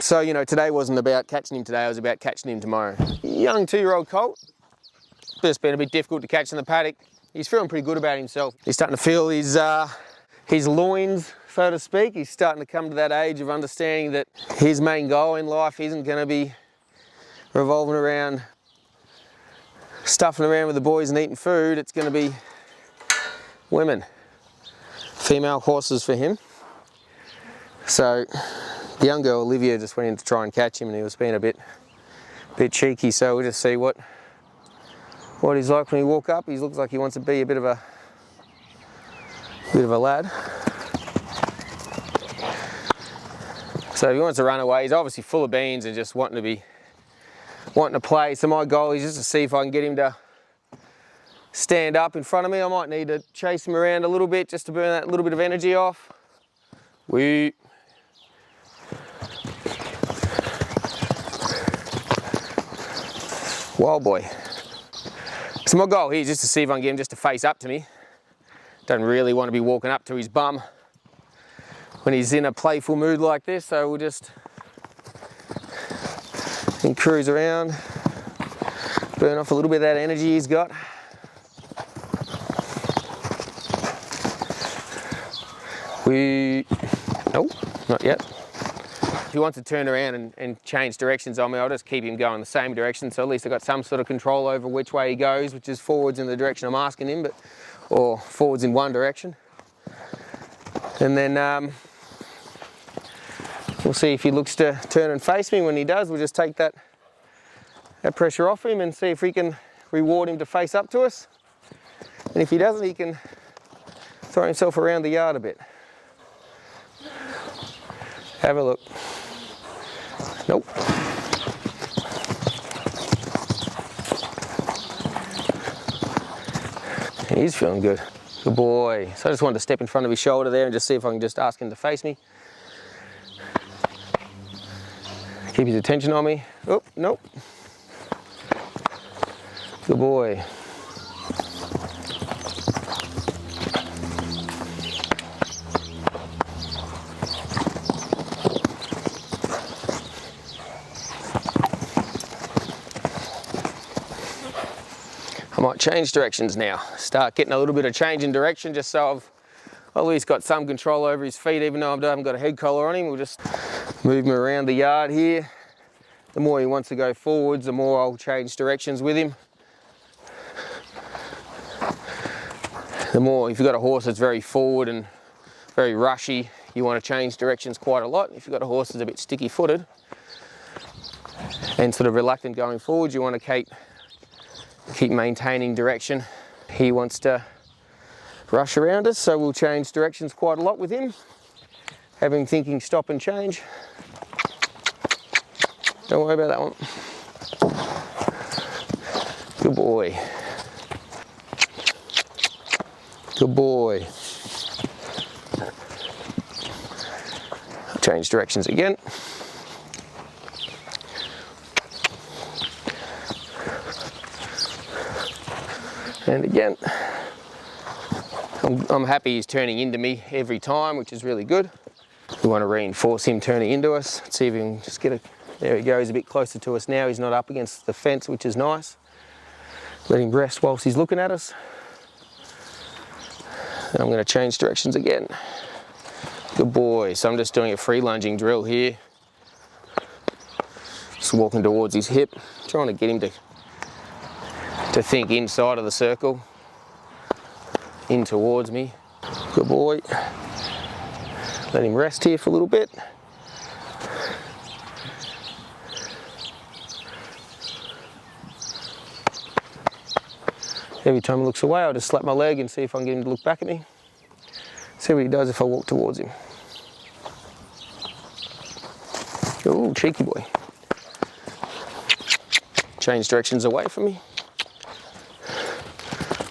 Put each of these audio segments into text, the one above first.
So, you know, today wasn't about catching him today, it was about catching him tomorrow. Young 2-year-old colt. Just been a bit difficult to catch in the paddock. He's feeling pretty good about himself. He's starting to feel his loins, so to speak. He's starting to come to that age of understanding that his main goal in life isn't going to be revolving around stuffing around with the boys and eating food. It's going to be women, female horses for him. So the young girl Olivia just went in to try and catch him, and he was being a bit cheeky. So we'll just see what he's like when he walk up. He looks like he wants to be a bit of a lad. So if he wants to run away, he's obviously full of beans and just wanting to play. So my goal is just to see if I can get him to stand up in front of me. I might need to chase him around a little bit just to burn that little bit of energy off. Wild boy. So my goal here is just to see if I can get him just to face up to me. Don't really want to be walking up to his bum when he's in a playful mood like this, so we'll just cruise around, burn off a little bit of that energy he's got. Nope, not yet. If he wants to turn around and change directions on me, I'll just keep him going the same direction, so at least I've got some sort of control over which way he goes, which is forwards in the direction I'm asking him, or forwards in one direction. And then we'll see if he looks to turn and face me. When he does, we'll just take that pressure off him and see if we can reward him to face up to us. And if he doesn't, he can throw himself around the yard a bit. Have a look. Nope. He's feeling good. Good boy. So I just wanted to step in front of his shoulder there and just see if I can just ask him to face me. Keep his attention on me. Oh, nope. Good boy. I might change directions now. Start getting a little bit of change in direction just so I've at least got some control over his feet, even though I haven't got a head collar on him. We'll just move him around the yard here. The more he wants to go forwards, the more I'll change directions with him. The more, if you've got a horse that's very forward and very rushy, you want to change directions quite a lot. If you've got a horse that's a bit sticky footed and sort of reluctant going forwards, you want to keep maintaining direction. He wants to rush around us, so we'll change directions quite a lot with him. Have him thinking stop and change. Don't worry about that one. Good boy. Good boy. Change directions again. And again. I'm happy he's turning into me every time, which is really good. We want to reinforce him turning into us. Let's see if we can just get there he goes, a bit closer to us now. He's not up against the fence, which is nice. Let him rest whilst he's looking at us. And I'm going to change directions again. Good boy. So I'm just doing a free lunging drill here. Just walking towards his hip, trying to get him to think inside of the circle, in towards me. Good boy. Let him rest here for a little bit. Every time he looks away, I'll just slap my leg and see if I can get him to look back at me. See what he does if I walk towards him. Oh, cheeky boy. Change directions away from me.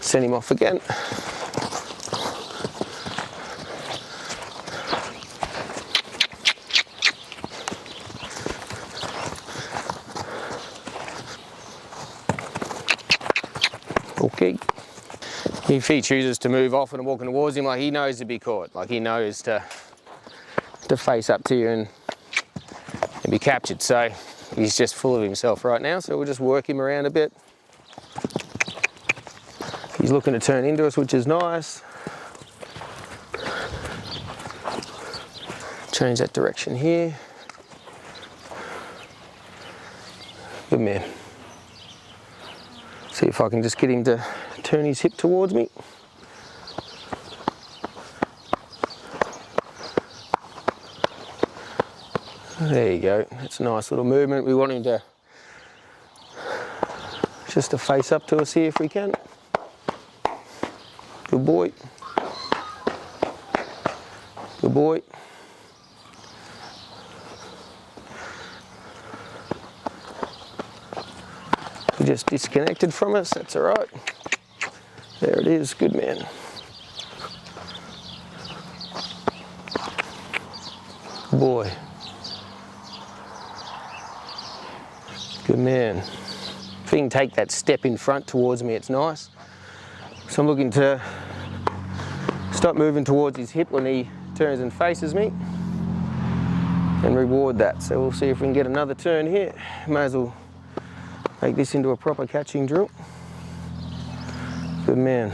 Send him off again. Okay. If he chooses to move off and walking towards him, like he knows to be caught, like he knows to face up to you and can be captured. So he's just full of himself right now, so we'll just work him around a bit. He's looking to turn into us, which is nice. Change that direction here. Good man. See if I can just get him to turn his hip towards me. There you go, that's a nice little movement. We want him to just to face up to us here if we can. Good boy. Good boy. He just disconnected from us, that's all right. There it is, good man. Good boy. Good man. If he can take that step in front towards me, it's nice. So I'm looking to stop moving towards his hip when he turns and faces me and reward that. So we'll see if we can get another turn here. May as well make this into a proper catching drill. Good man.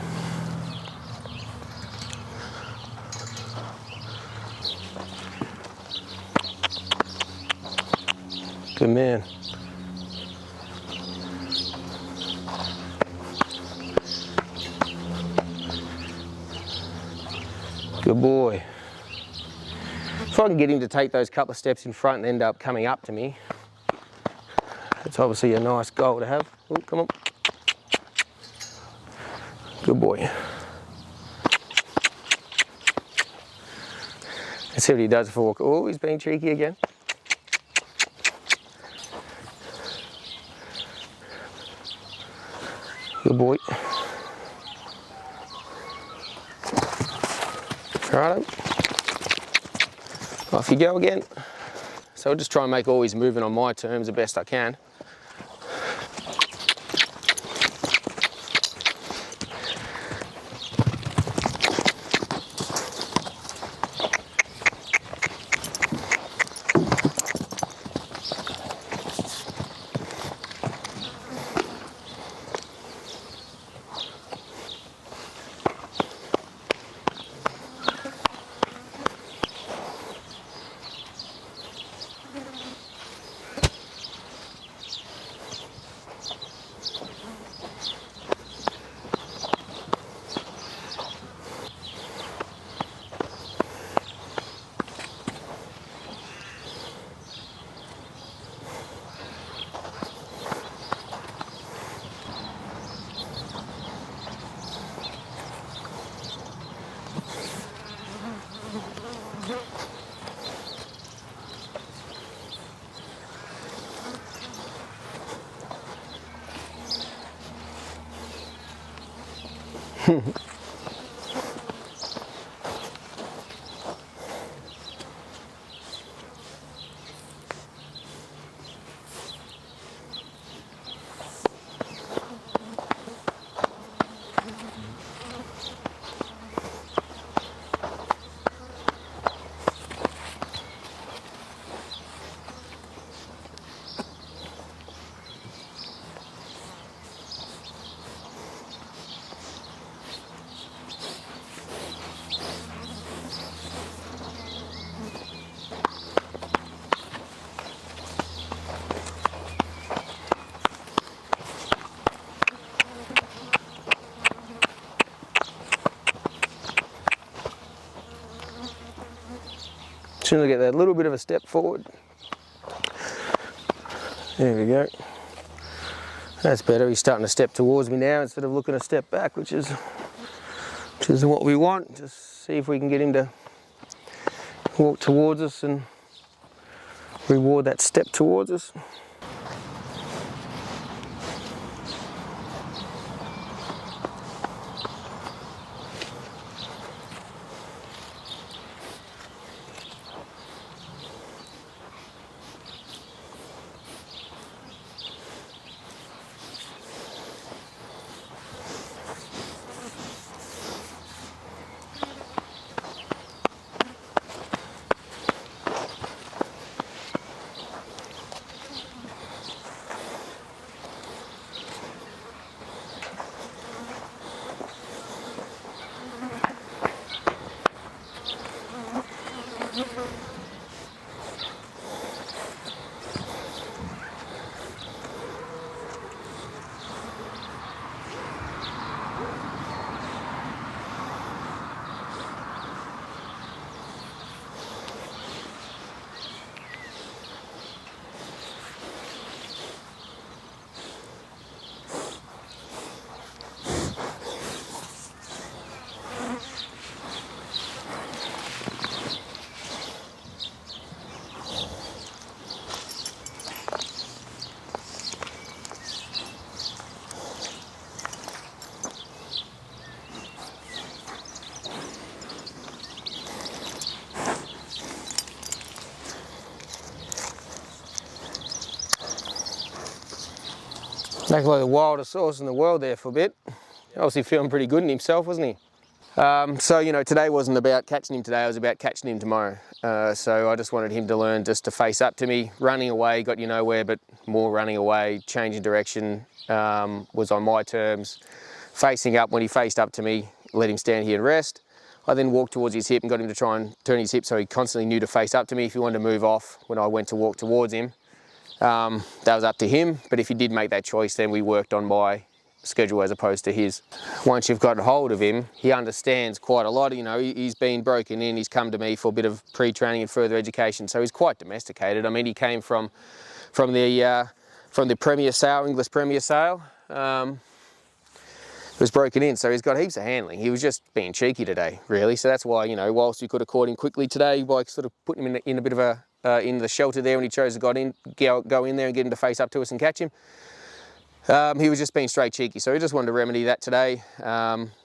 Good man. Good boy. If I can get him to take those couple of steps in front and end up coming up to me, it's obviously a nice goal to have. Oh, come on. Good boy. Let's see what he does for. Oh, he's being cheeky again. Good boy. Righto. Off you go again. So I'll just try and make all his movement on my terms the best I can. As soon as I get that little bit of a step forward. There we go. That's better. He's starting to step towards me now instead of looking a step back, which is what we want. Just see if we can get him to walk towards us and reward that step towards us. Acting like the wildest horse in the world there for a bit. Obviously feeling pretty good in himself, wasn't he? So, you know, today wasn't about catching him today, it was about catching him tomorrow. So I just wanted him to learn just to face up to me. Running away got you nowhere, but more running away, changing direction was on my terms. Facing up, when he faced up to me, let him stand here and rest. I then walked towards his hip and got him to try and turn his hip so he constantly knew to face up to me. If he wanted to move off when I went to walk towards him, that was up to him. But if he did make that choice, then we worked on my schedule as opposed to his. Once you've got hold of him, he understands quite a lot. You know, he's been broken in, he's come to me for a bit of pre-training and further education, so he's quite domesticated. I mean, he came from the Premier Sale, English Premier Sale. Was broken in, so he's got heaps of handling. He was just being cheeky today, really. So that's why, you know, whilst we could have caught him quickly today by sort of putting him in a bit of a in the shelter there when he chose to go in there and get him to face up to us and catch him. He was just being straight cheeky, so we just wanted to remedy that today.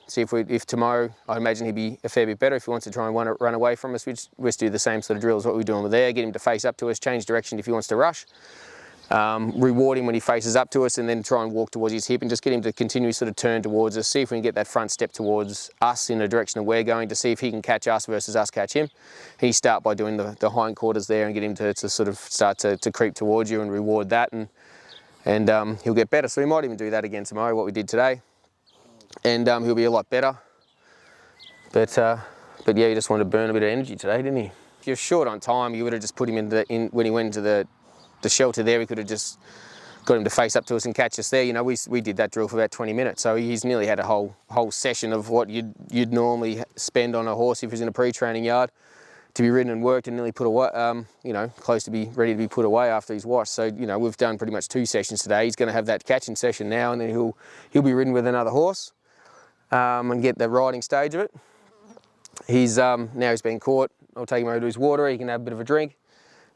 See if tomorrow, I imagine he'd be a fair bit better if he wants to try and run away from us. We'd just do the same sort of drill as what we were doing with there, get him to face up to us, change direction if he wants to rush. Reward him when he faces up to us, and then try and walk towards his hip and just get him to continue sort of turn towards us, see if we can get that front step towards us in the direction that we're going, to see if he can catch us versus us catch him. He start by doing the hind quarters there and get him to sort of start to creep towards you and reward that, and he'll get better. So we might even do that again tomorrow, what we did today, and he'll be a lot better. But yeah, he just wanted to burn a bit of energy today, didn't he? If you're short on time, you would have just put him when he went into the shelter there, we could have just got him to face up to us and catch us there. You know, we did that drill for about 20 minutes, so he's nearly had a whole session of what you'd normally spend on a horse if he's in a pre-training yard to be ridden and worked and nearly put away, you know, close to be ready to be put away after he's washed. So, you know, we've done pretty much 2 sessions today. He's going to have that catching session now, and then he'll be ridden with another horse and get the riding stage of it. Now he's been caught. I'll take him over to his water. He can have a bit of a drink,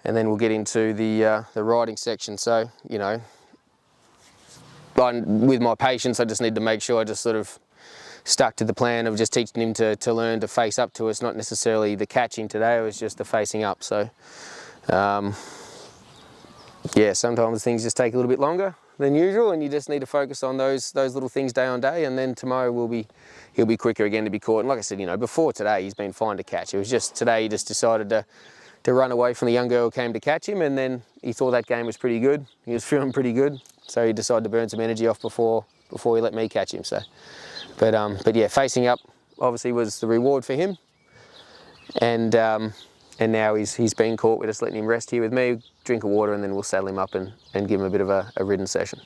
and then we'll get into the riding section. So, you know, with my patience, I just need to make sure I just sort of stuck to the plan of just teaching him to learn to face up to us, not necessarily the catching today, it was just the facing up. So, yeah, sometimes things just take a little bit longer than usual, and you just need to focus on those little things day on day, and then tomorrow he'll be quicker again to be caught. And like I said, you know, before today, he's been fine to catch. It was just today he just decided to run away from the young girl who came to catch him, and then he thought that game was pretty good. He was feeling pretty good, so he decided to burn some energy off before he let me catch him. So, but yeah, facing up obviously was the reward for him, and now he's been caught. We're just letting him rest here with me, drink of water, and then we'll saddle him up and give him a bit of a ridden session.